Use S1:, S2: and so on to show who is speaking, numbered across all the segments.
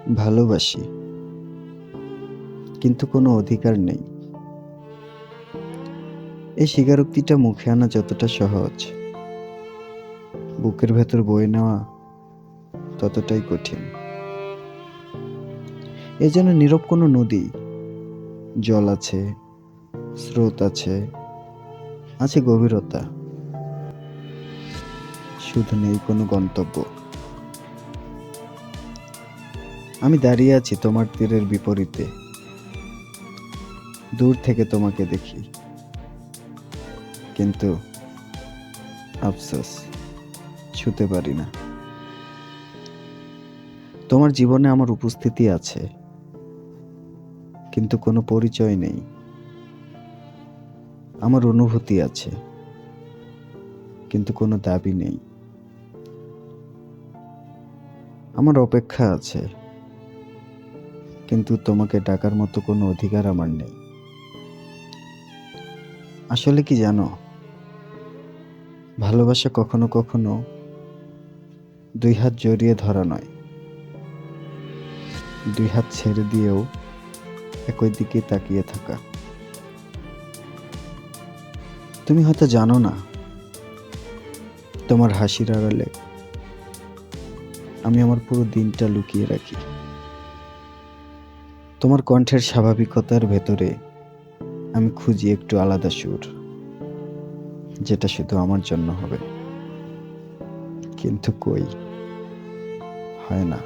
S1: ভালোবাসি, কিন্তু কোনো অধিকার নেই। এই স্বীকারোক্তিটা মুখে আনা যতটা সহজ, বুকের ভেতর বয়ে নেওয়া ততটাই কঠিন। এ যেন নীরব কোনো নদী, জল আছে, স্রোত আছে, আছে গভীরতা, শুধু নেই কোনো গন্তব্য। আমি দাঁড়িয়ে আছি তোমার তীরের বিপরীতে, দূর থেকে তোমাকে দেখি, কিন্তু আফসোস, ছুতে পারি না। তোমার জীবনে আমার উপস্থিতি আছে, কিন্তু কোনো পরিচয় নেই। আমার অনুভূতি আছে, কিন্তু কোনো দাবি নেই। আমার অপেক্ষা আছে, কিন্তু তোমাকে ডাকার মতো কোনো অধিকার আমার নেই। আসলে কি জানো, ভালোবাসা কখনো কখনো দুই হাত জড়িয়ে ধরা নয়, দুই হাত ছেড়ে দিয়েও একই দিকে তাকিয়ে থাকা। তুমি হয়তো জানো না, তোমার হাসির আড়ালে আমি আমার পুরো দিনটা লুকিয়ে রাখি। তোমার কণ্ঠের স্বাভাবিকতার ভেতরে আমি খুঁজি একটু আলাদা সুর, যেটা শুধু আমার জন্য হবে। কিন্তু কই, হয় না।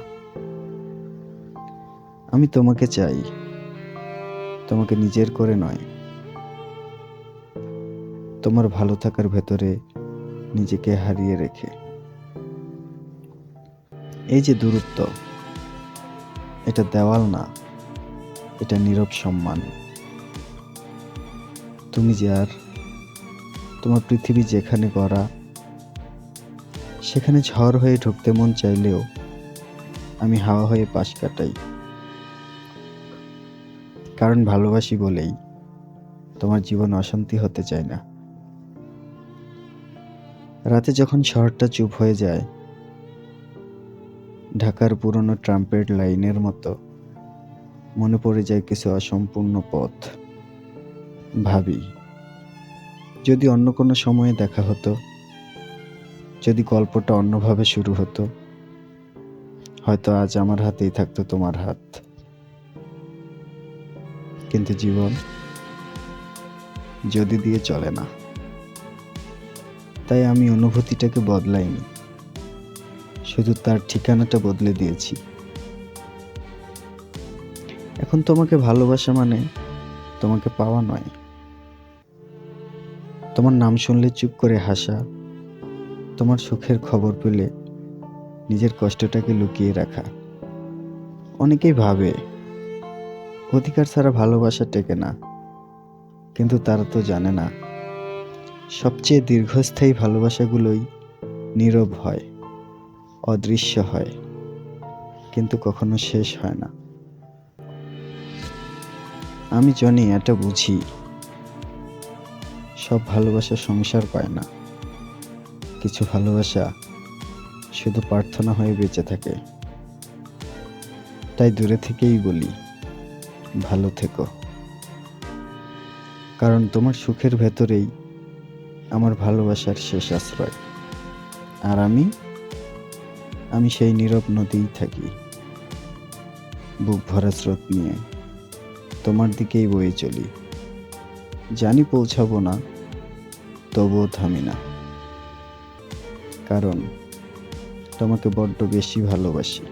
S1: আমি তোমাকে চাই, তোমাকে নিজের করে নয়, তোমার ভালো থাকার ভেতরে নিজেকে হারিয়ে রেখে। এই যে দূরত্ব, এটা দেওয়াল না, এটা নীরব সম্মান। তুমি যার, তোমার পৃথিবী যেখানে গড়া, সেখানে ঝড় হয়ে ঢুকতে মন চাইলেও আমি হাওয়া হয়ে পাশ কাটাই। কারণ ভালোবাসি বলেই তোমার জীবন অশান্তি হতে চায় না। রাতে যখন শহরটা চুপ হয়ে যায়, ঢাকার পুরনো ট্রাম্পের লাইনের মতো মনে পড়ে যায় কিছু অসম্পূর্ণ পথ। ভাবি, যদি অন্য কোনো সময়ে দেখা হতো, যদি গল্পটা অন্যভাবে শুরু হতো, হয়তো আজ আমার হাতেই থাকতো তোমার হাত। কিন্তু জীবন যদি দিয়ে চলে না, তাই আমি অনুভূতিটাকে বদলাইনি, শুধু তার ঠিকানাটা বদলে দিয়েছি। এখন তোমাকে ভালোবাসা মানে তোমাকে পাওয়া নয়, তোমার নাম শুনলে চুপ করে হাসা, তোমার সুখের খবর পেলে নিজের কষ্টটাকে লুকিয়ে রাখা। অনেকেই ভাবে অধিকার ছাড়া ভালোবাসা টেকে না, কিন্তু তারা তো জানে না, সবচেয়ে দীর্ঘস্থায়ী ভালোবাসাগুলোই নীরব হয়, অদৃশ্য হয়, কিন্তু কখনো শেষ হয় না। আমি জানি, এটা বুঝি, সব ভালোবাসা সংসার পায় না। কিছু ভালোবাসা শুধু প্রার্থনা হয়ে বেঁচে থাকে। তাই দূরে থেকেই বলি, ভালো থেকো। কারণ তোমার সুখের ভেতরেই আমার ভালোবাসার শেষ আশ্রয়। আর আমি সেই নীরব নদীই থাকি, বুক ভরা স্রোত নিয়ে তোমার দিকেই বয়ে চলি। জানি পৌঁছাবো না, তবুও থামি না, কারণ তোমাকে বড্ড বেশি ভালোবাসি।